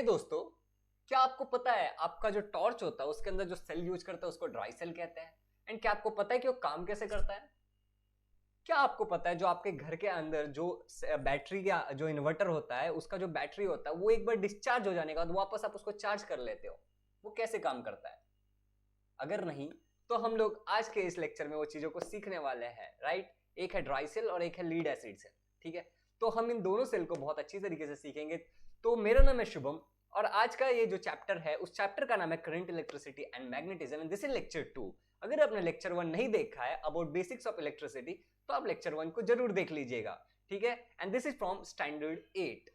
हे दोस्तों, क्या आपको पता है आपका जो टॉर्च होता है उसके अंदर जो सेल यूज करता है उसको ड्राई सेल कहते हैं। एंड क्या आपको पता है कि वो काम कैसे करता है? क्या आपको पता है जो आपके घर के अंदर जो बैटरी का जो इन्वर्टर होता है उसका जो बैटरी होता है वो एक बार डिस्चार्ज हो जाने के बाद वापस आप उसको चार्ज कर लेते हो, वो कैसे काम करता है? अगर नहीं तो हम लोग आज के इस लेक्चर में वो चीजों को सीखने वाले हैं, राइट। एक है ड्राई सेल और एक है लीड एसिड सेल, ठीक है। तो हम इन दोनों सेल को बहुत अच्छी तरीके से सीखेंगे। तो मेरा नाम है शुभम और आज का ये जो चैप्टर है उस चैप्टर का नाम है current electricity and magnetism and this is lecture 2। अगर आपने लेक्चर 1 नहीं देखा है अबाउट बेसिक्स ऑफ इलेक्ट्रिसिटी तो आप लेक्चर 1 को जरूर देख लीजिएगा, ठीक है। And this is from standard 8।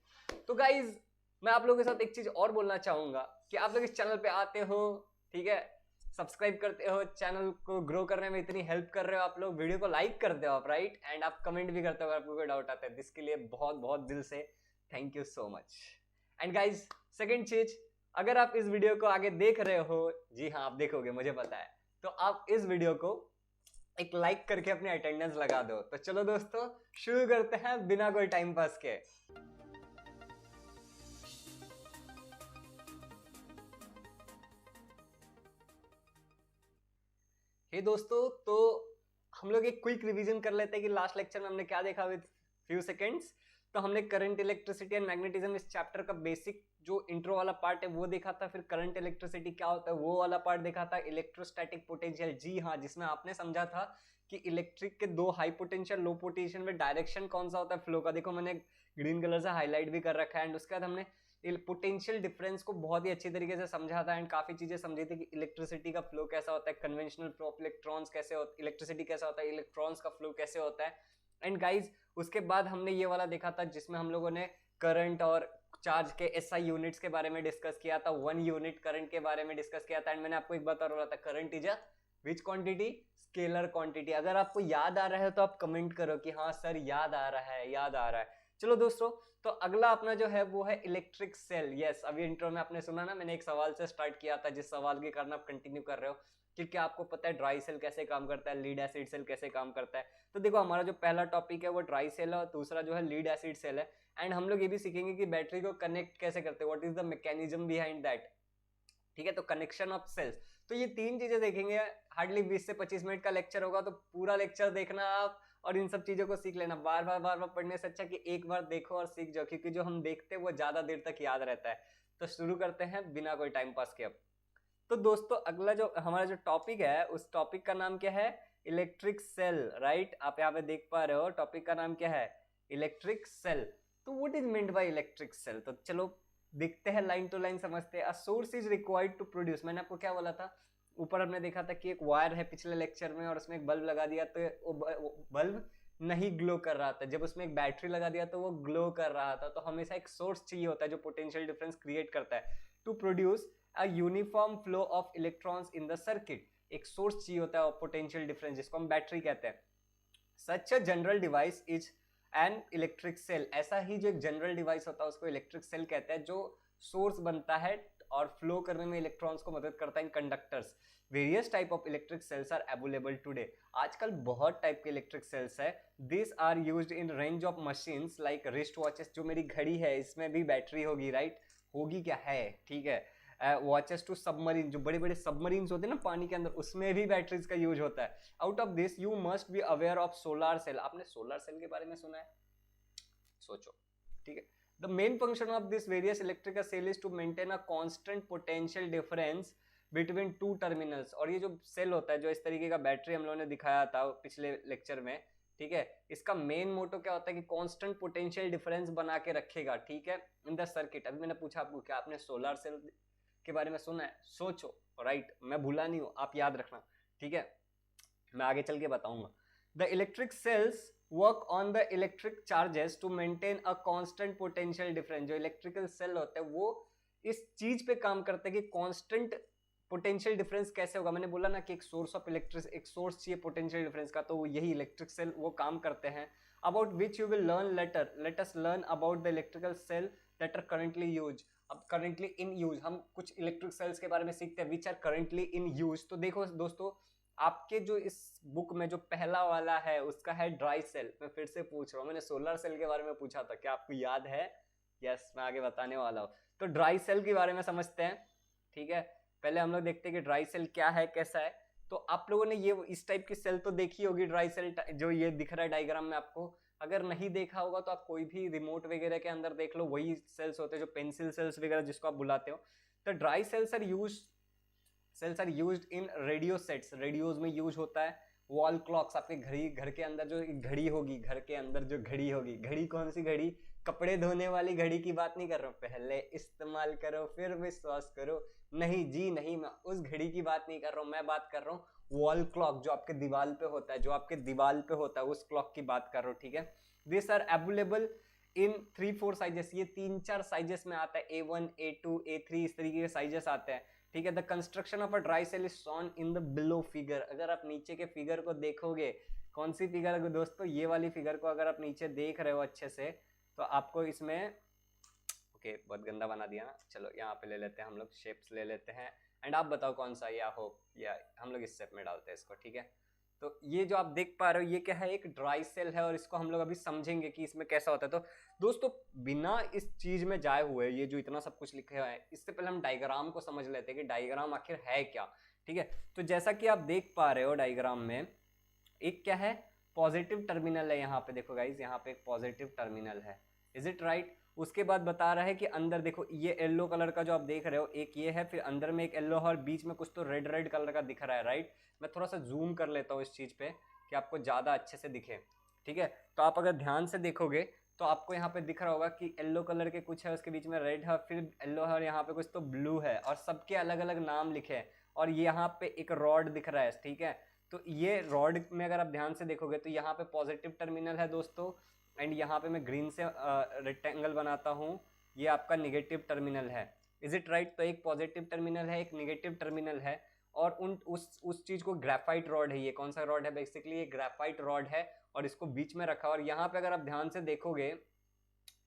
तो गाइज मैं आप लोगों के साथ एक चीज और बोलना चाहूंगा कि आप लोग इस चैनल पे आते हो, ठीक है, सब्सक्राइब करते हो, चैनल को ग्रो करने में इतनी हेल्प कर रहे हो आप लोग, वीडियो को लाइक करते हो आप, राइट, एंड आप कमेंट भी करते हो अगर आपको कोई डाउट आता है। जिसके लिए बहुत बहुत दिल से thank you so much. And guys second चीज, अगर आप इस वीडियो को आगे देख रहे हो, जी हाँ आप देखोगे मुझे पता है, तो आप इस वीडियो को एक लाइक करके अपनी अटेंडेंस लगा दो। तो चलो दोस्तों शुरू करते हैं बिना कोई टाइम पास के। हे दोस्तों, तो हम लोग एक क्विक रिवीजन कर लेते हैं कि लास्ट लेक्चर में हमने क्या देखा विद फ्यू सेकंड्स। तो हमने करंट इलेक्ट्रिसिटी एंड मैग्नेटिज्म इस चैप्टर का बेसिक जो इंट्रो वाला पार्ट है वो देखा था, फिर करंट इलेक्ट्रिसिटी क्या होता है वो वाला पार्ट देखा था, इलेक्ट्रोस्टैटिक पोटेंशियल, जी हाँ, जिसमें आपने समझा था कि इलेक्ट्रिक के दो हाई पोटेंशियल लो पोटेंशियल में डायरेक्शन कौन सा होता है फ्लो का, देखो मैंने ग्रीन कलर से हाईलाइट भी कर रखा है। एंड उसके बाद हमने पोटेंशियल डिफरेंस को बहुत ही अच्छी तरीके से समझा था एंड काफी चीजें समझी थी कि इलेक्ट्रिसिटी का फ्लो कैसा होता है, कन्वेंशनल फ्लो ऑफ इलेक्ट्रॉन्स कैसे होता है, इलेक्ट्रिसिटी कैसा होता है, इलेक्ट्रॉन्स का फ्लो कैसे होता है। एंड गाइज उसके बाद हमने ये वाला देखा था जिसमें हम लोगों ने करंट और चार्ज के एसआई यूनिट्स के बारे में डिस्कस किया था, 1 यूनिट करंट के बारे में डिस्कस किया था। एंड मैंने आपको एक बात और बोला था, current is a which quantity, scalar quantity. अगर आपको याद आ रहा है तो आप कमेंट करो कि हाँ सर याद आ रहा है, याद आ रहा है। चलो दोस्तों, तो अगला अपना जो है वो है इलेक्ट्रिक सेल। यस, अभी इंट्रो में आपने सुना ना, मैंने एक सवाल से स्टार्ट किया था जिस सवाल के कारण आप कंटिन्यू कर रहे हो कि क्या आपको पता है ड्राई सेल कैसे काम करता है, लीड एसिड सेल कैसे काम करता है। तो देखो हमारा जो पहला टॉपिक है वो ड्राई सेल है और दूसरा जो है लीड एसिड सेल है। एंड हम लोग ये भी सीखेंगे कि बैटरी को कनेक्ट कैसे करते हैं, what is the mechanism behind that, ठीक है। तो कनेक्शन ऑफ सेल्स, तो ये तीन चीजें देखेंगे। हार्डली 20 से 25 मिनट का लेक्चर होगा, तो पूरा लेक्चर देखना आप और इन सब चीजों को सीख लेना। बार बार पढ़ने से अच्छा कि एक बार देखो और सीख जाओ, क्योंकि जो हम देखते हैं वो ज्यादा देर तक याद रहता है। तो शुरू करते हैं बिना कोई टाइम पास के अब। तो दोस्तों अगला जो हमारा जो टॉपिक है उस टॉपिक का नाम क्या है, इलेक्ट्रिक सेल, राइट। आप यहाँ पे देख पा रहे हो टॉपिक का नाम क्या है, इलेक्ट्रिक सेल। तो what is meant by electric cell, तो चलो देखते हैं, लाइन टू लाइन समझते हैं। A source is required to produce, मैंने आपको क्या बोला था, ऊपर हमने देखा था कि एक वायर है पिछले लेक्चर में और उसमें एक बल्ब लगा दिया तो वो बल्ब नहीं ग्लो कर रहा था, जब उसमें एक बैटरी लगा दिया तो वो ग्लो कर रहा था। तो हमेशा एक सोर्स चाहिए होता है जो पोटेंशियल डिफरेंस क्रिएट करता है to produce a uniform flow of electrons in the circuit. एक सोर्स चाहिए होता है पोटेंशियल डिफरेंस जिसको हम बैटरी कहते हैं। Such a general device is an electric cell, ऐसा ही जो एक जनरल डिवाइस होता है उसको इलेक्ट्रिक सेल कहते हैं, जो सोर्स बनता है और फ्लो करने में इलेक्ट्रॉन्स को मदद करता है in conductors. Various type of electric cells are available today, आजकल बहुत टाइप के इलेक्ट्रिक सेल्स है। This are used in range of machines like wrist watches, जो मेरी घड़ी है इसमें भी बैटरी होगी, राइट, होगी क्या है, ठीक है। वॉचेस टू सबमरीन, जो बड़े बड़े सबमरीन्स होते हैं ना पानी के अंदर, उसमें भी बैटरीज का यूज होता है। Out of this you must be aware of solar cell, आपने सोलर सेल के बारे में सुना है, सोचो, ठीक है। The main function of this various electrical cell is to maintain a constant potential difference between two terminals. और ये जो सेल होता है, जो इस तरीके का बैटरी हम लोगों ने दिखाया था पिछले लेक्चर में, ठीक है, इसका मेन मोटो क्या होता है कि कांस्टेंट पोटेंशियल डिफरेंस बना के रखेगा, ठीक है, इन द सर्किट। अभी मैंने पूछा आपको क्या आपने सोलर सेल के बारे में सुना है, सोचो, राइट, मैं भूला नहीं हूं, आप याद रखना, ठीक है, मैं आगे चल के बताऊंगा। The electric cells work on the electric charges to maintain a constant potential difference, जो इलेक्ट्रिकल सेल होते हैं वो इस चीज पे काम करते हैं कि कांस्टेंट पोटेंशियल डिफरेंस कैसे होगा। मैंने बोला ना कि एक सोर्स ऑफ इलेक्ट्रिक, एक सोर्स चाहिए पोटेंशियल डिफरेंस का, तो यही इलेक्ट्रिक सेल वो काम करते हैं। About which you will learn later, let us learn about the electrical cell that are currently use. अब करंटली इन यूज, हम कुछ इलेक्ट्रिक सेल्स के बारे में सीखते हैं which are currently in use. तो देखो दोस्तों, आपके जो इस बुक में जो पहला वाला है उसका है ड्राई सेल। मैं फिर से पूछ रहा हूँ, मैंने सोलर सेल के बारे में पूछा था, क्या आपको याद है? यस, मैं आगे बताने वाला हूँ। तो ड्राई सेल के बारे में समझते हैं, ठीक है। पहले हम लोग देखते हैं कि ड्राई सेल क्या है, कैसा है। तो आप लोगों ने ये इस टाइप की सेल तो देखी होगी, ड्राई सेल जो ये दिख रहा है डायग्राम में आपको। अगर नहीं देखा होगा तो आप कोई भी रिमोट वगैरह के अंदर देख लो, वही सेल्स होते हैं जो पेंसिल सेल्स वगैरह जिसको आप बुलाते हो। तो dry cells are used in radio sets, radios में यूज होता है। वॉल क्लॉक्स, आपके घर के अंदर जो घड़ी होगी, घर के अंदर जो घड़ी होगी, घड़ी कौन सी घड़ी, कपड़े धोने वाली घड़ी की बात नहीं कर रहा हूँ, पहले इस्तेमाल करो फिर विश्वास करो, नहीं जी नहीं, मैं उस घड़ी की बात नहीं कर रहा हूँ, मैं बात कर रहा हूँ वॉल क्लॉक जो आपके दीवार पे होता है, जो आपके दीवार पे होता है उस क्लॉक की बात कर रहा हूँ, ठीक है। This are available in 3-4 sizes, ये 3-4 साइजेस में आता है, A1, A2, A3, इस तरीके के साइजेस आते हैं, ठीक है। The construction of a dry cell is shown in the below figure. अगर आप नीचे के फिगर को देखोगे, कौन सी फिगर है दोस्तों, ये वाली फिगर को अगर आप नीचे देख रहे हो अच्छे से, तो आपको इसमें ओके बहुत गंदा बना दिया ना, चलो यहाँ पे ले लेते हैं हम लोग, शेप्स ले लेते हैं। एंड आप बताओ कौन सा, या होप या हम लोग इस शेप में डालते हैं इसको, ठीक है। तो ये जो आप देख पा रहे हो ये क्या है, एक ड्राई सेल है, और इसको हम लोग अभी समझेंगे कि इसमें कैसा होता है। तो दोस्तों बिना इस चीज में जाए हुए, ये जो इतना सब कुछ लिखा है, इससे पहले हम डायग्राम को समझ लेते हैं कि डायग्राम आखिर है क्या, ठीक है। तो जैसा कि आप देख पा रहे हो डायग्राम में, एक क्या है, पॉजिटिव टर्मिनल है, यहाँ पे देखो गाइज, यहाँ पे एक पॉजिटिव टर्मिनल है, इज इट राइट। उसके बाद बता रहा है कि अंदर देखो, ये येलो कलर का जो आप देख रहे हो, एक ये है, फिर अंदर में एक येलो है, और बीच में कुछ तो रेड रेड कलर का दिख रहा है, राइट। मैं थोड़ा सा जूम कर लेता हूँ इस चीज पे कि आपको ज्यादा अच्छे से दिखे, ठीक है। तो आप अगर ध्यान से देखोगे तो आपको यहाँ पे दिख रहा होगा कि येलो कलर के कुछ है, उसके बीच में रेड है, फिर येलो है, और यहाँ पे कुछ तो ब्लू है, और सबके अलग अलग नाम लिखे हैं, और यहाँ पे एक रॉड दिख रहा है, ठीक है। तो ये रॉड में अगर आप ध्यान से देखोगे तो यहाँ पे पॉजिटिव टर्मिनल है दोस्तों, एंड यहाँ पे मैं ग्रीन से रेक्टेंगल बनाता हूँ, ये आपका निगेटिव टर्मिनल है, इज इट राइट। तो एक पॉजिटिव टर्मिनल है, एक निगेटिव टर्मिनल है, और उस चीज को ग्रेफाइट रॉड है, ये कौन सा रॉड है, बेसिकली ये ग्रेफाइट रॉड है, और इसको बीच में रखा, और यहाँ पे अगर आप ध्यान से देखोगे,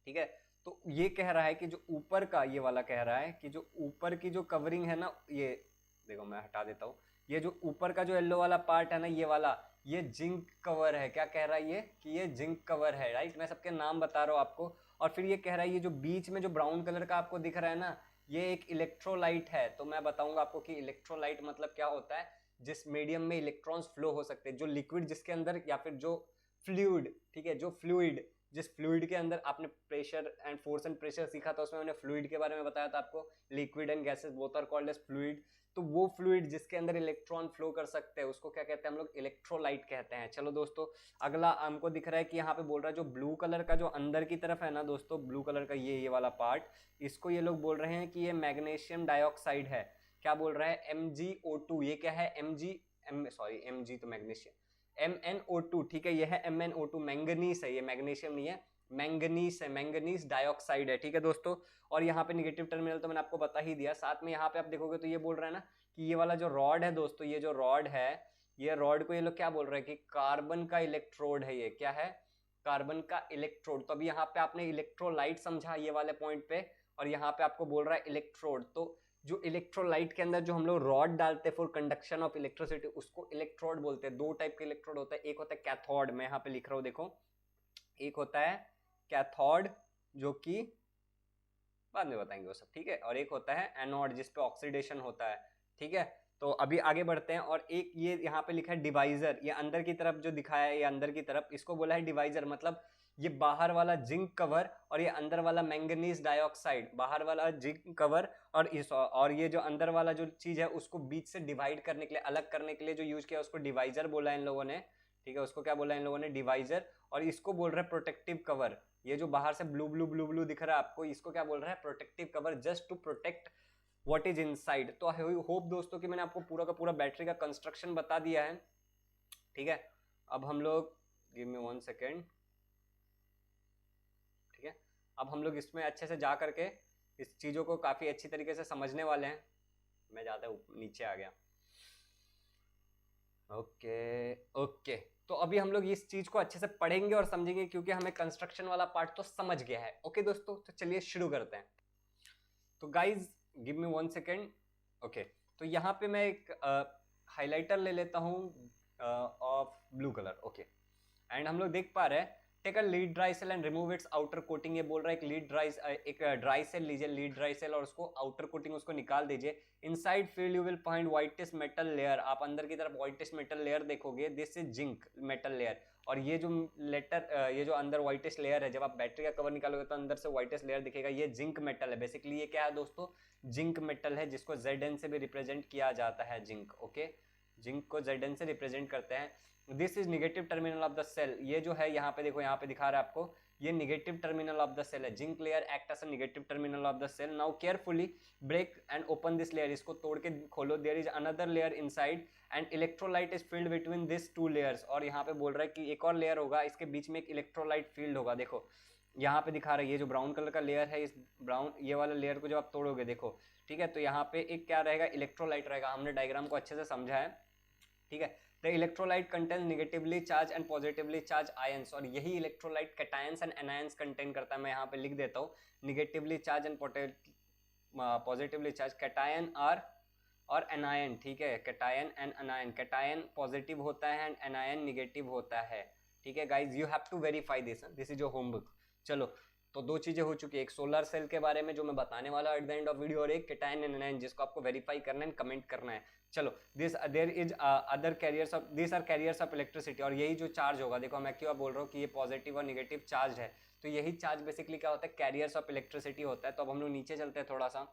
ठीक है, तो ये कह रहा है कि जो ऊपर का, ये वाला कह रहा है कि जो ऊपर की जो कवरिंग है ना, ये देखो मैं हटा देता हूँ, ये जो ऊपर का जो येलो वाला पार्ट है ना, ये वाला, ये जिंक कवर है, क्या कह रहा है ये, कि ये जिंक कवर है, राइट। मैं सबके नाम बता रहा हूँ आपको। और फिर ये कह रहा है ये जो बीच में जो ब्राउन कलर का आपको दिख रहा है ना, ये एक इलेक्ट्रोलाइट है। तो मैं बताऊंगा आपको कि इलेक्ट्रोलाइट मतलब क्या होता है, जिस मीडियम में इलेक्ट्रॉन्स फ्लो हो सकते हैं, जो लिक्विड जिसके अंदर, या फिर जो फ्लूइड, ठीक है, जो फ्लूइड, जिस फ्लूइड के अंदर आपने pressure and force and pressure सीखा था, उसमें मैंने फ्लूइड के बारे में बताया था आपको, liquid and gases both are called as fluid. तो वो फ्लूइड जिसके अंदर इलेक्ट्रॉन फ्लो कर सकते हैं, उसको क्या कहते हैं हम लोग, इलेक्ट्रोलाइट कहते हैं। चलो दोस्तों, अगला हमको दिख रहा है कि यहाँ पे बोल रहा है जो ब्लू कलर का जो अंदर की तरफ है ना दोस्तों, ब्लू कलर का ये वाला पार्ट, इसको ये लोग बोल रहे हैं कि ये मैग्नीशियम डाइऑक्साइड है। क्या बोल रहा है, MgO2, ये क्या है, Mg तो मैग्नीशियम, MnO2, ठीक है, ये है MnO2, मैंगनीस है, ये मैग्नीशियम नहीं है, मैंगनीस है, मैंगनीस डाइऑक्साइड है, ठीक है दोस्तों। और यहाँ पे निगेटिव टर्मिनल तो मैंने आपको बता ही दिया। साथ में यहाँ पे आप देखोगे तो ये बोल रहा है ना कि ये वाला जो रॉड है दोस्तों, ये जो रॉड है, ये रॉड को ये लोग क्या बोल रहे हैं कि कार्बन का इलेक्ट्रोड है, ये क्या है, कार्बन का इलेक्ट्रोड। तो अभी यहाँ पे आपने इलेक्ट्रोलाइट समझा ये वाले पॉइंट पे, और यहाँ पे आपको बोल रहा है इलेक्ट्रोड। तो जो इलेक्ट्रोलाइट के अंदर जो हम लोग रॉड डालते हैं फॉर कंडक्शन ऑफ इलेक्ट्रिसिटी, उसको इलेक्ट्रोड बोलते हैं। दो टाइप के इलेक्ट्रोड होता है, एक होता है कैथोड, मैं यहाँ पे लिख रहा हूँ देखो, एक होता है कैथोड जो कि बाद में बताएंगे वो सब, ठीक है, और एक होता है एनोड जिसपे ऑक्सीडेशन होता है, ठीक है। तो अभी आगे बढ़ते हैं, और एक ये यहाँ पे लिखा है डिवाइजर, ये अंदर की तरफ जो दिखाया है, ये अंदर की तरफ, इसको बोला है डिवाइजर, मतलब ये बाहर वाला जिंक कवर और ये अंदर वाला मैंगनीज डाइऑक्साइड, बाहर वाला जिंक कवर और ये जो अंदर वाला जो चीज है उसको बीच से डिवाइड करने के लिए, अलग करने के लिए जो यूज किया उसको डिवाइजर बोला इन लोगों ने, ठीक है, उसको क्या बोला इन लोगों ने, डिवाइजर। और इसको बोल रहे हैं प्रोटेक्टिव कवर, ये जो बाहर से ब्लू ब्लू ब्लू ब्लू दिख रहा है आपको, इसको क्या बोल रहा है, protective cover, just to protect what is inside. तो आई होप दोस्तों कि मैंने आपको पूरा का पूरा बैटरी का कंस्ट्रक्शन बता दिया है, ठीक है। अब हम लोग, गिव मी 1 सेकेंड, ठीक है, अब हम लोग इसमें अच्छे से जा करके इस चीजों को काफी अच्छी तरीके से समझने वाले हैं। मैं ज्यादा नीचे आ गया, ओके ओके। तो अभी हम लोग इस चीज को अच्छे से पढ़ेंगे और समझेंगे, क्योंकि हमें कंस्ट्रक्शन वाला पार्ट तो समझ गया है। ओके दोस्तों, तो चलिए शुरू करते हैं। तो guys give me 1 second, okay. तो यहाँ पे मैं एक हाइलाइटर ले लेता हूँ of blue colour, okay. And हम लोग देख पा रहे हैं take a lead dry cell and remove its outer coating. ये बोल रहा है एक ड्राई सेल लीजिए, लीड ड्राई सेल, और उसको आउटर कोटिंग उसको निकाल दीजिए। Inside field you will find whitish metal layer. आप अंदर की तरफ व्हाइटिश मेटल लेयर देखोगे, this is zinc metal layer. और ये जो अंदर व्हाइटिश लेयर है, जब आप बैटरी का कवर निकालोगे तो अंदर से व्हाइटिश लेयर दिखेगा, ये जिंक मेटल है। बेसिकली ये क्या है दोस्तों, जिंक मेटल है, जिसको Zn से भी रिप्रेजेंट किया जाता है, जिंक। ओके, जिंक को Zn से रिप्रेजेंट करते हैं। This is negative terminal of the cell. ये जो है यहाँ पे देखो, यहाँ पे दिखा रहा है आपको, ये negative terminal of the cell है। Zinc layer act as a negative terminal of the cell. Now carefully break and open this layer. इसको तोड़ के खोलो। There is another layer inside and electrolyte is filled between this two layers. और यहाँ पे बोल रहा है कि एक और लेयर होगा, इसके बीच में एक इलेक्ट्रोलाइट फील्ड होगा। देखो यहाँ पे दिखा रहा है, ये जो ब्राउन कलर का लेयर है, इस ब्राउन ये वाला लेयर को जब आप तोड़ोगे, देखो ठीक है, तो यहाँ पे एक क्या रहेगा, इलेक्ट्रोलाइट रहेगा। हमने डायग्राम को अच्छे से समझा है, ठीक है। The electrolyte contain negatively charge and positively charge ions. और यही electrolyte cations and anions contain करता है। मैं यहाँ पे लिख देता हूँ, negatively charge and positively charge. Cation और एनायन, ठीक है, cation and anion. Cation positive होता है एंड एनायन निगेटिव होता है, ठीक है guys, you have to verify this is your homework. चलो, तो दो चीजें हो चुकी है, एक सोलर सेल के बारे में जो मैं बताने वाला at the end of video, और एक कैटायन एंड एनायन जिसको आपको वेरीफाई करना है, कमेंट करना है। चलो, there is other carriers of, this are carriers of electricity. और यही जो चार्ज होगा, देखो मैं क्यों बोल रहा हूँ कि ये पॉजिटिव और निगेटिव चार्ज है, तो यही चार्ज बेसिकली क्या होता है, कैरियर्स ऑफ इलेक्ट्रिसिटी होता है। तो अब हम लोग नीचे चलते हैं थोड़ा सा।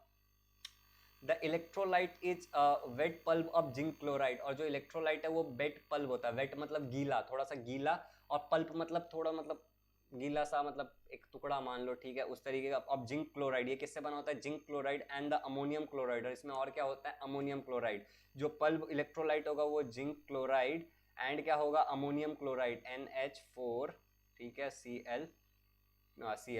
The electrolyte is wet pulp of zinc chloride. और जो इलेक्ट्रोलाइट है वो वेट पल्ब होता है। वेट मतलब गीला, थोड़ा सा गीला, और पल्प मतलब थोड़ा, मतलब गीला सा, मतलब एक टुकड़ा मान लो, ठीक है, उस तरीके का। अब जिंक क्लोराइड, ये किससे बना होता है, zinc chloride and the ammonium chloride. और इसमें और क्या होता है, अमोनियम क्लोराइड। जो पल्ब इलेक्ट्रोलाइट होगा वो जिंक क्लोराइड एंड क्या होगा, अमोनियम क्लोराइड, NH4, ठीक है, Cl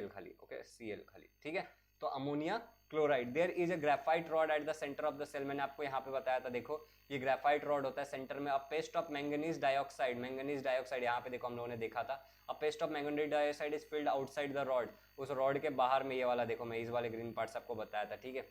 खाली, ओके, Cl खाली, ठीक है। तो ammonia chloride. There is a graphite rod at the centre of the cell. मैंने आपको यहाँ पे बताया था, देखो ये ग्रेफाइट रॉड होता है सेंटर में। A paste of manganese dioxide, manganese dioxide यहाँ पे देखो हम लोगों ने देखा था। A paste of manganese dioxide is filled outside the rod. उस रॉड के बाहर में, ये वाला देखो, मैं इस वाले ग्रीन पार्ट्स आपको बताया था, ठीक है।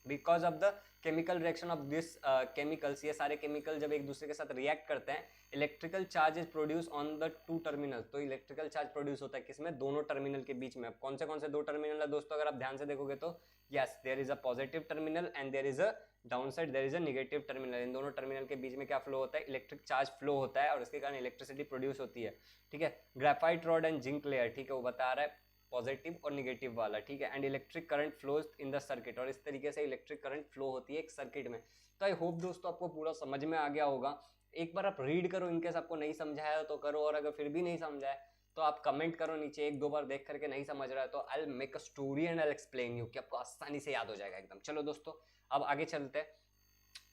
Because of the chemical reaction of this chemicals, ये सारे केमिकल जब एक दूसरे के साथ रिएक्ट करते हैं, electrical charge is produce on the two terminal. तो इलेक्ट्रिकल चार्ज प्रोड्यूस होता है किसमें, दोनों टर्मिनल के बीच में। अब कौन से दो टर्मिनल है दोस्तों, अगर आप ध्यान से देखोगे तो yes, there is a positive terminal and there is a down side, there is a negative terminal. इन दोनों टर्मिनल के बीच में क्या फ्लो होता है, इलेक्ट्रिक चार्ज फ्लो होता है, और इसके कारण इलेक्ट्रिसिटी प्रोड्यूस होती है, ठीक है। Graphite rod and zinc layer, ठीक है, वो बता रहा है पॉजिटिव और निगेटिव वाला, ठीक है। And electric current flows in the circuit. और इस तरीके से इलेक्ट्रिक करंट फ्लो होती है एक सर्किट में। तो आई होप दोस्तों आपको पूरा समझ में आ गया होगा। एक बार आप रीड करो, इनकेस आपको नहीं समझाया तो करो, और अगर फिर भी नहीं समझा है तो आप कमेंट करो नीचे, एक दो बार देख करके नहीं समझ रहा है तो I will make a story and I will explain you, कि आपको आसानी से याद हो जाएगा एकदम। चलो दोस्तों, अब आगे चलते हैं।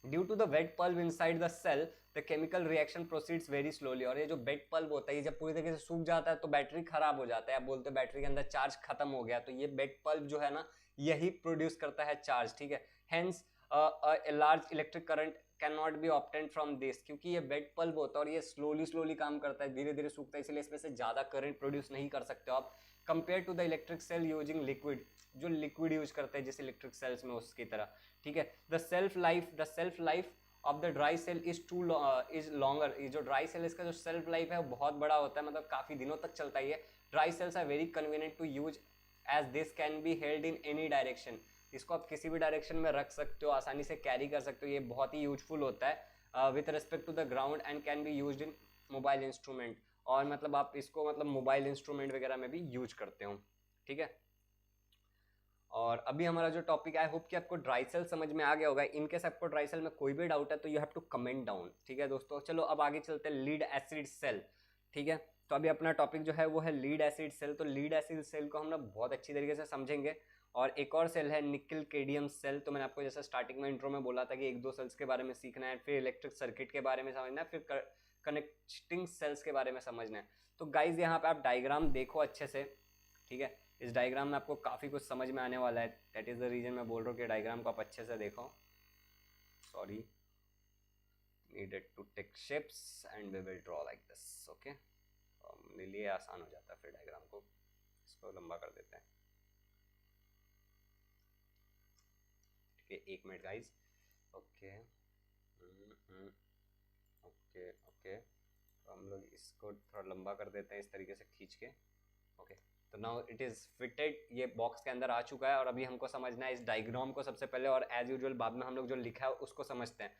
Due to the wet pulp inside the cell the chemical reaction proceeds very slowly. और ये जो वेट पल्ब होता है, ये जब पूरी तरीके से सूख जाता है तो बैटरी खराब हो जाता है। आप बोलते हो बैटरी के अंदर चार्ज खत्म हो गया, तो ये वेट पल्ब जो है ना, यही प्रोड्यूस करता है चार्ज, ठीक है। Hence large electric current can not be obtained from this. क्योंकि ये वेट पल्ब होता है और ये स्लोली काम करता है, धीरे धीरे सूखता है, इसलिए इसमें से ज्यादा करंट प्रोड्यूस नहीं कर सकते हो आप, compare to the electric cell using liquid, जो लिक्विड यूज करते हैं जिस इलेक्ट्रिक सेल्स में, उसकी तरह, ठीक है। The shelf life of the dry cell is longer. ये जो ड्राई सेल, इसका जो सेल्फ लाइफ है वो बहुत बड़ा होता है, मतलब काफी दिनों तक चलता है। Dry cells are very convenient to use as this can be held in any direction. इसको आप किसी भी डायरेक्शन में रख सकते हो, आसानी से कैरी कर सकते हो। ये बहुत ही यूजफुल होता है with respect to the ground and can be used in mobile instrument. और मतलब आप इसको मतलब मोबाइल इंस्ट्रूमेंट वगैरह में भी यूज करते हो, ठीक है। और अभी हमारा जो टॉपिक है, आई होप कि आपको ड्राई सेल समझ में आ गया होगा। इनकेस आपको ड्राई सेल में कोई भी डाउट है तो you have to comment down, ठीक है दोस्तों। चलो अब आगे चलते हैं, लीड एसिड सेल, ठीक है। तो अभी अपना टॉपिक जो है वो है लीड एसिड सेल। तो लीड एसिड सेल को हम लोग बहुत अच्छी तरीके से समझेंगे। और एक और सेल है निकल केडियम सेल। तो मैंने आपको जैसे स्टार्टिंग में इंट्रो में बोला था कि एक दो सेल्स के बारे में सीखना है, फिर इलेक्ट्रिक सर्किट के बारे में समझना है, फिर कनेक्टिंग सेल्स के बारे में समझना है। तो गाइज यहाँ पे आप डायग्राम देखो अच्छे से, ठीक है। इस डायग्राम में आपको काफ़ी कुछ समझ में आने वाला है। दैट इज़ द रीजन मैं बोल रहा हूँ कि डायग्राम को आप अच्छे से देखो। Sorry, needed to take shapes and we will draw like this, okay. मेरे लिए आसान हो जाता है फिर डायग्राम को, इसको लंबा कर देते हैं, ठीक है। एक minute guys, okay okay okay. तो हम लोग इसको थोड़ा लंबा कर देते हैं इस तरीके से खींच के। ओके, तो नाउ इट इज़ फिटेड, ये बॉक्स के अंदर आ चुका है। और अभी हमको समझना है इस डायग्राम को सबसे पहले, और एज यूजुअल बाद में हम लोग जो लिखा है उसको समझते हैं।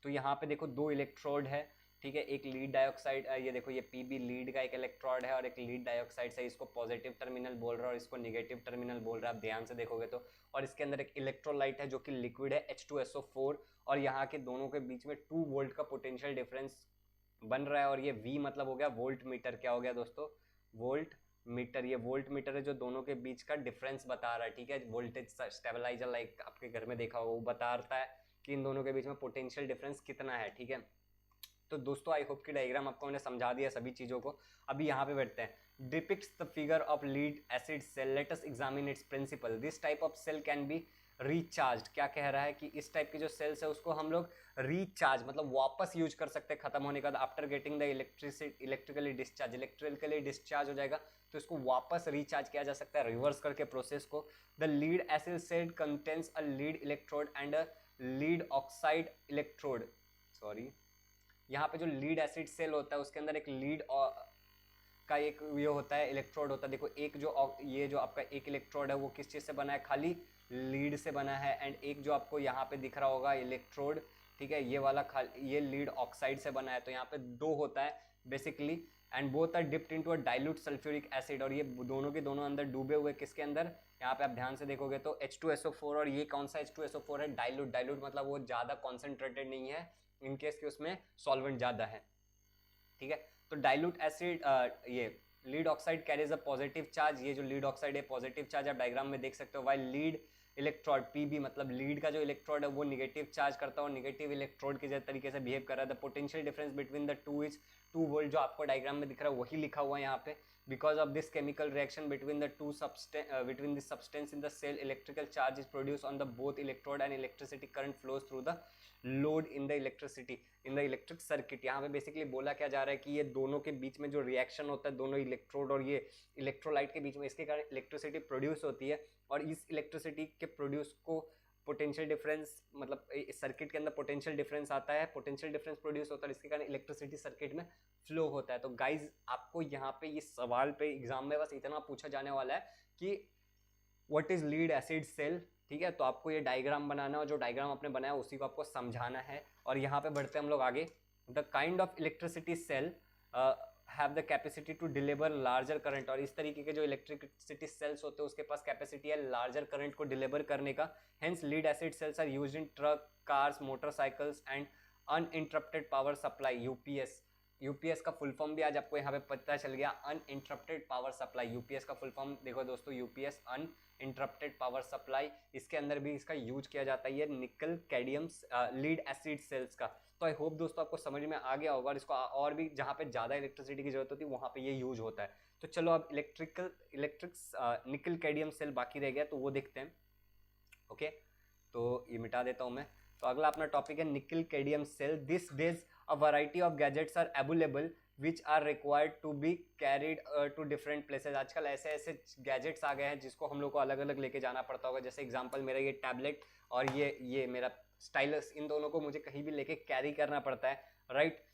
तो यहाँ पे देखो 2 इलेक्ट्रोड है, ठीक है, एक लीड डाइऑक्साइड, ये देखो ये पीबी लीड का एक इलेक्ट्रोड है और एक लीड डाइऑक्साइड से, इसको पॉजिटिव टर्मिनल बोल रहा है और इसको निगेटिव टर्मिनल बोल रहा है, आप ध्यान से देखोगे तो। और इसके अंदर एक इलेक्ट्रोलाइट है जो कि लिक्विड है H2SO4, और यहाँ के दोनों के बीच में 2 वोल्ट का पोटेंशियल डिफरेंस बन रहा है। और ये V मतलब हो गया वोल्ट मीटर, क्या हो गया दोस्तों, वोल्ट मीटर। ये वोल्ट मीटर है जो दोनों के बीच का डिफरेंस बता रहा है, ठीक है। वोल्टेज स्टेबलाइजर लाइक आपके घर में देखा होगा, वो बताता है कि इन दोनों के बीच में पोटेंशियल डिफरेंस कितना है, ठीक है। तो दोस्तों आई होप कि डायग्राम आपको मैंने समझा दिया सभी चीज़ों को। अभी यहाँ पे बैठते हैं। Depicts the figure of lead acid cell, let us examine its principle. This type of cell can be recharge, क्या कह रहा है कि इस टाइप की जो सेल्स है उसको हम लोग रिचार्ज मतलब वापस यूज कर सकते हैं खत्म होने के बाद, after getting the electrically discharge हो जाएगा तो इसको वापस रिचार्ज किया जा सकता है रिवर्स करके प्रोसेस को। The lead acid cell contains a lead electrode and a lead oxide electrode, sorry, यहाँ पे जो लीड एसिड सेल होता है उसके अंदर एक लीड का एक ये होता है, इलेक्ट्रोड होता है। देखो एक जो ये जो आपका एक इलेक्ट्रोड है वो किस चीज़ से बना है, खाली लीड से बना है। एंड एक जो आपको यहाँ पे दिख रहा होगा इलेक्ट्रोड, ठीक है, ये वाला ये लीड ऑक्साइड से बना है। तो यहाँ पे 2 होता है basically, and both are dipped into a dilute sulphuric acid, और ये दोनों के दोनों अंदर डूबे हुए किसके अंदर, यहाँ पे आप ध्यान से देखोगे तो H2SO4, और ये कौन सा H2SO4 है, डाइल्यूट। डाइल्यूट मतलब वो ज़्यादा कॉन्सेंट्रेटेड नहीं है, इन केस के उसमें सॉल्वेंट ज़्यादा है, ठीक है। तो डाइल्यूट एसिड, ये lead oxide carries a positive charge, ये जो लीड ऑक्साइड है पॉजिटिव चार्ज आप डायग्राम में देख सकते हो। वाइल लीड इलेक्ट्रोड पीबी मतलब लीड का जो इलेक्ट्रोड है वो निगेटिव चार्ज करता है और निगेटिव इलेक्ट्रोड के जैसे तरीके से बिहेव कर रहा है। The potential difference between the two is 2 volt, जो आपको डायग्राम में दिख रहा है वही लिखा हुआ है यहाँ पे। Because of this chemical reaction between the two between this substance in the cell, electrical charge is produced on the both electrode and electricity current flows through the load in the electricity in the electric circuit। यहाँ पे basically बोला क्या जा रहा है कि ये दोनों के बीच में जो रिएक्शन होता है दोनों इलेक्ट्रोड और ये इलेक्ट्रोलाइट के बीच में, इसके कारण इलेक्ट्रिसिटी प्रोड्यूस होती है। और इस इलेक्ट्रिसिटी के प्रोड्यूस को पोटेंशियल डिफरेंस मतलब इस सर्किट के अंदर पोटेंशियल डिफरेंस आता है, पोटेंशियल डिफरेंस प्रोड्यूस होता है, इसके कारण इलेक्ट्रिसिटी सर्किट में फ्लो होता है। तो गाइज आपको यहाँ पे इस सवाल पे एग्जाम में बस इतना पूछा जाने वाला है कि what is lead acid cell, ठीक है। तो आपको ये डायग्राम बनाना है और जो डायग्राम आपने बनाया उसी को आपको समझाना है। और यहाँ पे बढ़ते हैं हम लोग आगे। The kind of electricity cell have the capacity to deliver larger current, और इस तरीके के जो इलेक्ट्रिसिटी सेल्स होते हैं उसके पास कैपेसिटी है लार्जर करंट को डिलीवर करने का। Hence lead acid cells are used in truck, cars, motorcycles and uninterrupted power supply, UPS. UPS का फुल फॉर्म भी आज आपको यहाँ पे पता चल गया, अनइंटरप्टेड पावर सप्लाई। यूपीएस का फुल फॉर्म देखो दोस्तों, यूपीएस अनइंटरप्टेड पावर सप्लाई। इसके अंदर भी इसका यूज किया जाता है, ये निकल कैडमियम लीड एसिड सेल्स का। तो आई होप दोस्तों आपको समझ में आ गया होगा, और इसको और भी जहाँ पे ज़्यादा इलेक्ट्रिसिटी की जरूरत होती है वहाँ पे ये यूज होता है। तो चलो अब इलेक्ट्रिक निकल कैडमियम सेल बाकी रह गया, तो वो देखते हैं। ओके, तो ये मिटा देता हूँ मैं। तो अगला अपना टॉपिक है nickel cadmium cell. This days a variety of gadgets are available which are required to be carried to different places। आजकल ऐसे ऐसे गैजेट्स आ गए हैं जिसको हम लोग को अलग अलग लेके जाना पड़ता होगा। जैसे एग्जांपल मेरा ये टैबलेट और ये मेरा स्टाइलस, इन दोनों को मुझे कहीं भी लेके कैरी करना पड़ता है, right.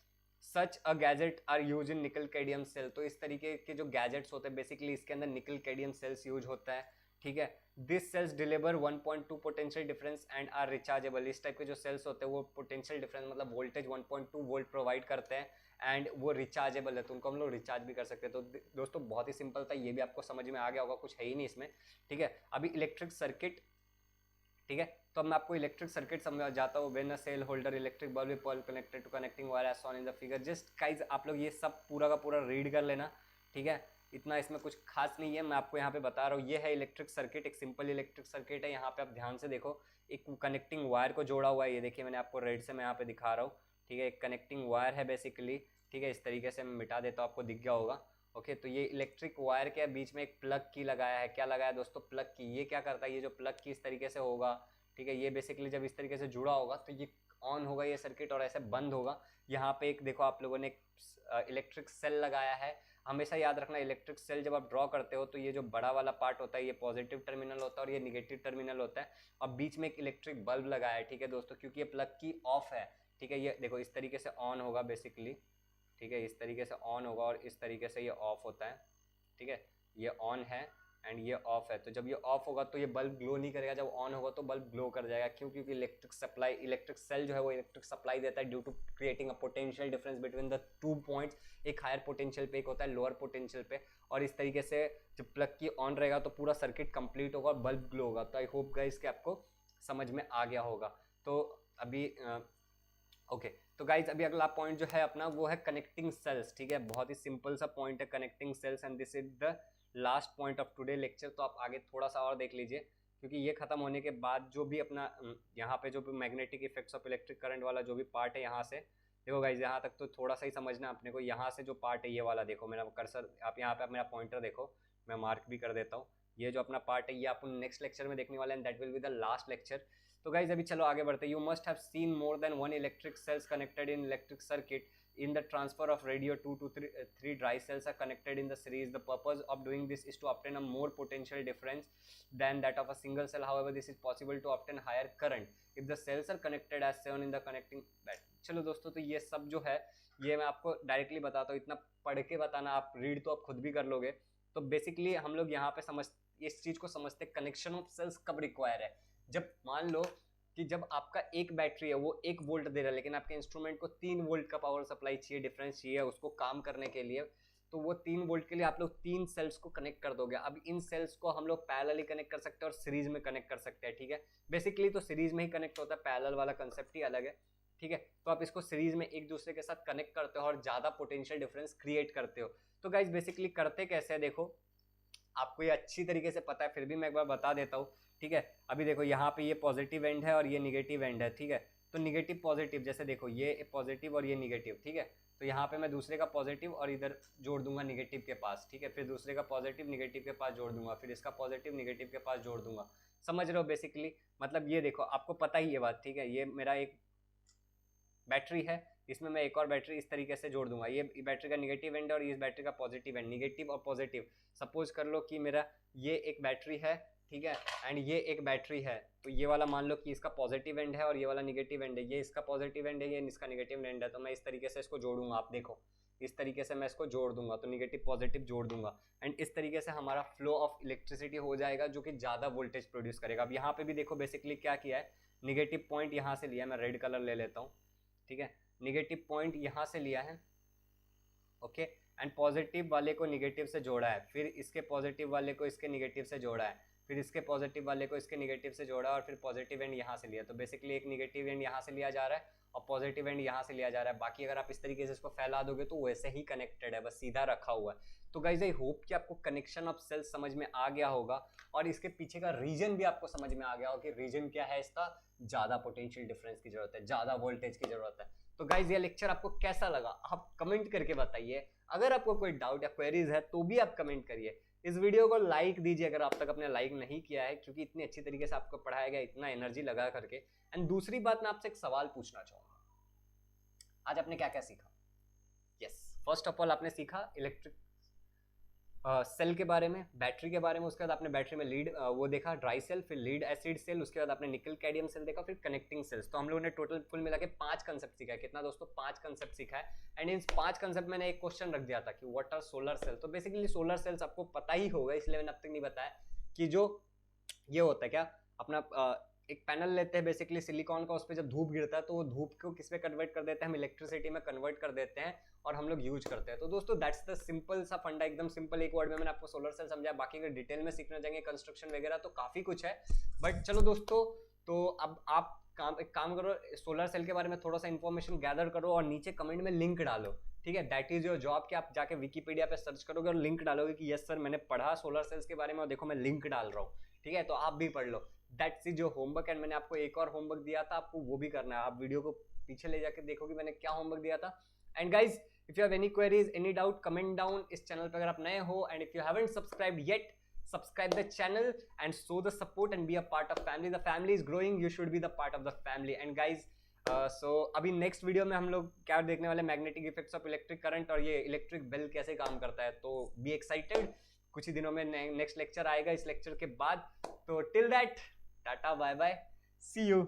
Such a gadget are use in nickel cadmium cell. तो इस तरीके के जो गैजेट्स होते हैं बेसिकली इसके अंदर निकल कैडमियम सेल्स यूज होता है, ठीक है। This cells deliver 1.2 potential difference and are rechargeable. इस टाइप के जो सेल्स होते हैं वो पोटेंशियल डिफरेंस मतलब वोल्टेज 1.2 वोल्ट प्रोवाइड करते हैं एंड वो रिचार्जेबल है, तो उनको हम लोग रिचार्ज भी कर सकते हैं। तो दोस्तों बहुत ही सिंपल था, ये भी आपको समझ में आ गया होगा, कुछ है ही नहीं इसमें, ठीक है। अभी इलेक्ट्रिक सर्किट, ठीक है, तो अब मैं आपको इलेक्ट्रिक सर्किट समझाता हूँ। When a cell holder electric bulb with pole connected to connecting wire as shown in the figure. Just guys आप लोग ये सब पूरा का पूरा रीड कर लेना, ठीक है। इतना इसमें कुछ खास नहीं है, मैं आपको यहाँ पे बता रहा हूँ। ये है इलेक्ट्रिक सर्किट, एक सिंपल इलेक्ट्रिक सर्किट है। यहाँ पे आप ध्यान से देखो, एक कनेक्टिंग वायर को जोड़ा हुआ है, ये देखिए मैंने आपको रेड से मैं यहाँ पे दिखा रहा हूँ, ठीक है। एक कनेक्टिंग वायर है बेसिकली, ठीक है। इस तरीके से मैं मिटा देता हूँ, आपको दिख गया होगा। ओके, तो ये इलेक्ट्रिक वायर के बीच में एक प्लग की लगाया है। क्या लगाया दोस्तों, प्लग की। ये क्या करता है, ये जो प्लग की इस तरीके से होगा, ठीक है, ये बेसिकली जब इस तरीके से जुड़ा होगा तो ये ऑन होगा ये सर्किट और ऐसे बंद होगा। यहाँ पे एक देखो आप लोगों ने इलेक्ट्रिक सेल लगाया है। हमेशा याद रखना इलेक्ट्रिक सेल जब आप ड्रॉ करते हो तो ये जो बड़ा वाला पार्ट होता है ये पॉजिटिव टर्मिनल होता है और ये निगेटिव टर्मिनल होता है, और बीच में एक इलेक्ट्रिक बल्ब लगाया है, ठीक है दोस्तों, क्योंकि ये प्लग की ऑफ है, ठीक है। ये देखो इस तरीके से ऑन होगा बेसिकली, ठीक है, इस तरीके से ऑन होगा और इस तरीके से ये ऑफ होता है, ठीक है, ये ऑन है एंड ये ऑफ है। तो जब ये ऑफ होगा तो ये बल्ब ग्लो नहीं करेगा, जब ऑन होगा तो बल्ब ग्लो कर जाएगा। क्यों? क्योंकि इलेक्ट्रिक सेल जो है वो इलेक्ट्रिक सप्लाई देता है due to creating a potential difference between the 2 points. एक हायर पोटेंशियल पे, एक होता है लोअर पोटेंशियल पे, और इस तरीके से जब प्लग की ऑन रहेगा तो पूरा सर्किट कंप्लीट होगा और बल्ब ग्लो होगा। तो आई होप गाइस कि आपको समझ में आ गया होगा। तो अभी ओके, तो गाइज अभी अगला पॉइंट जो है अपना वो है कनेक्टिंग सेल्स, ठीक है, बहुत ही सिंपल सा पॉइंट है connecting cells and this is the last point of today lecture. तो आप आगे थोड़ा सा और देख लीजिए, क्योंकि ये खत्म होने के बाद जो भी अपना यहाँ पे जो भी magnetic effects of electric current वाला जो भी पार्ट है, यहाँ से देखो गाइज, यहाँ तक तो थोड़ा सा ही समझना अपने को। यहाँ से जो पार्ट है ये वाला देखो, मेरा कर्सर आप यहाँ पे मेरा पॉइंटर देखो, मैं मार्क भी कर देता हूँ। ये जो अपना पार्ट है ये अपन नेक्स्ट लेक्चर में देखने वाले हैं, that will be the last lecture. तो गाइज अभी चलो आगे बढ़ते हैं। You must have seen more than one electric sales connected in electric circuit in the transfer of radio 2 to 3 dry cells are connected in the series. The purpose of doing this is to obtain a more potential difference than that of a single cell. However, this is possible to obtain higher current if the cells are connected as shown in the connecting battery. चलो दोस्तों, तो ये सब जो है ये मैं आपको डायरेक्टली बताता हूँ, इतना पढ़ के बताना, आप रीड तो आप खुद भी कर लोगे। तो बेसिकली हम लोग यहाँ पे इस चीज को समझते कनेक्शन ऑफ सेल्स कब रिक्वायर है। जब मान लो कि जब आपका एक बैटरी है वो 1 वोल्ट दे रहा है, लेकिन आपके इंस्ट्रूमेंट को 3 वोल्ट का पावर सप्लाई चाहिए, डिफरेंस चाहिए उसको काम करने के लिए, तो वो 3 वोल्ट के लिए आप लोग 3 सेल्स को कनेक्ट कर दोगे। अब इन सेल्स को हम लोग पैरेलली कनेक्ट कर सकते हैं और सीरीज में कनेक्ट कर सकते हैं, ठीक है। बेसिकली तो सीरीज में ही कनेक्ट होता है, पैरेलल वाला कंसेप्ट ही अलग है, ठीक है। तो आप इसको सीरीज में एक दूसरे के साथ कनेक्ट करते हो और ज्यादा पोटेंशियल डिफरेंस क्रिएट करते हो। तो गाइज बेसिकली करते कैसे है, देखो आपको ये अच्छी तरीके से पता है, फिर भी मैं एक बार बता देता हूँ, ठीक है। अभी देखो यहाँ पे ये पॉजिटिव एंड है और ये निगेटिव एंड है, ठीक है। तो निगेटिव पॉजिटिव, जैसे देखो ये पॉजिटिव और ये निगेटिव, ठीक है। तो यहाँ पे मैं दूसरे का पॉजिटिव और इधर जोड़ दूंगा निगेटिव के पास, ठीक है। फिर दूसरे का पॉजिटिव निगेटिव के पास जोड़ दूंगा, फिर इसका पॉजिटिव निगेटिव के पास जोड़ दूंगा। समझ रहे हो बेसिकली, मतलब ये देखो आपको पता ही ये बात, ठीक है। ये मेरा एक बैटरी है, इसमें मैं एक और बैटरी इस तरीके से जोड़ दूंगा। ये बैटरी का निगेटिव एंड और इस बैटरी का पॉजिटिव एंड, निगेटिव और पॉजिटिव। सपोज कर लो कि मेरा ये एक बैटरी है, ठीक है, एंड ये एक बैटरी है। तो ये वाला मान लो कि इसका पॉजिटिव एंड है और ये वाला निगेटिव एंड है, ये इसका पॉजिटिव एंड है, ये इसका निगेटिव एंड है। तो मैं इस तरीके से इसको जोड़ूंगा, आप देखो इस तरीके से मैं इसको जोड़ दूंगा, तो निगेटिव पॉजिटिव जोड़ दूंगा एंड इस तरीके से हमारा फ्लो ऑफ इलेक्ट्रिसिटी हो जाएगा जो कि ज़्यादा वोल्टेज प्रोड्यूस करेगा। अब यहाँ पे भी देखो बेसिकली क्या किया है, निगेटिव पॉइंट यहाँ से लिया, मैं रेड कलर ले लेता हूँ, ठीक है। निगेटिव पॉइंट यहाँ से लिया है, ओके, एंड पॉजिटिव वाले को निगेटिव से जोड़ा है, फिर इसके पॉजिटिव वाले को इसके निगेटिव से जोड़ा है, फिर इसके पॉजिटिव वाले को इसके निगेटिव से जोड़ा और फिर पॉजिटिव एंड यहाँ से लिया। तो बेसिकली एक निगेटिव एंड यहाँ से लिया जा रहा है और पॉजिटिव एंड यहाँ से लिया जा रहा है। बाकी अगर आप इस तरीके से इसको फैला दोगे तो वैसे ही कनेक्टेड है, बस सीधा रखा हुआ है। तो गाइज आई होप कि आपको कनेक्शन ऑफ सेल्स समझ में आ गया होगा और इसके पीछे का रीजन भी आपको समझ में आ गया होगा कि रीजन क्या है इसका, ज्यादा पोटेंशियल डिफरेंस की जरूरत है, ज्यादा वोल्टेज की जरूरत है। तो गाइज ये लेक्चर आपको कैसा लगा आप कमेंट करके बताइए। अगर आपको कोई डाउट या क्वेरीज है तो भी आप कमेंट करिए। इस वीडियो को लाइक दीजिए अगर आप तक अपने लाइक नहीं किया है, क्योंकि इतनी अच्छी तरीके से आपको पढ़ाया गया, इतना एनर्जी लगा करके। एंड दूसरी बात, मैं आपसे एक सवाल पूछना चाहूंगा, आज आपने क्या क्या सीखा? यस, फर्स्ट ऑफ ऑल आपने सीखा इलेक्ट्रिक सेल के बारे में, बैटरी के बारे में, उसके बाद आपने बैटरी में लीड वो देखा ड्राई सेल, फिर लीड एसिड सेल, उसके बाद आपने निकल कैडमियम सेल देखा, फिर कनेक्टिंग सेल्स। तो हम लोगों ने टोटल कुल मिला के 5 कंसेप्ट सीखा है। कितना दोस्तों? 5 कंसेप्ट सीखा है। एंड इन 5 कंसेप्ट मैंने एक क्वेश्चन रख दिया था कि व्हाट आर सोलर सेल। तो बेसिकली सोलर सेल्स आपको पता ही होगा, इसलिए मैंने अब तक नहीं बताया कि जो ये होता है क्या, अपना एक पैनल लेते हैं बेसिकली सिलिकॉन का, उस पर जब धूप गिरता है तो वो धूप को किस पे कन्वर्ट कर देते हैं, हम इलेक्ट्रिसिटी में कन्वर्ट कर देते हैं और हम लोग यूज करते हैं। तो दोस्तों दैट्स द सिंपल सा फंडा, एकदम सिंपल एक वर्ड में मैंने आपको सोलर सेल समझाया। बाकी अगर डिटेल में सीखना चाहेंगे कंस्ट्रक्शन वगैरह तो काफी कुछ है, बट चलो दोस्तों, तो अब आप एक काम करो, सोलर सेल के बारे में थोड़ा सा इन्फॉर्मेशन गैदर करो और नीचे कमेंट में लिंक डालो, ठीक है। दैट इज योर जॉब कि आप जाके विकीपीडिया पे सर्च करोगे और लिंक डालोगे कि यस सर मैंने पढ़ा सोलर सेल्स के बारे में और देखो मैं लिंक डाल रहा हूँ, ठीक है। तो आप भी पढ़ लो, that's is your homework. And मैंने आपको एक और होमवर्क दिया था, आपको वो भी करना है। आप वीडियो को पीछे ले जाके देखोगे मैंने क्या होमवर्क दिया था। And guys if you have any queries, any doubt, comment down. इस चैनल पर अगर आप नए हो and if you haven't subscribed yet, subscribe the channel and show the support and be a part of family. The family is growing, you should be the part of the family. And guys so अभी next video में हम लोग क्या देखने वाले, magnetic effects of electric current और ये electric bell कैसे काम करता है। तो बी एक्साइटेड, कुछ ही दिनों में नेक्स्ट लेक्चर आएगा इस लेक्चर के बाद। तो till that tata bye bye, see you.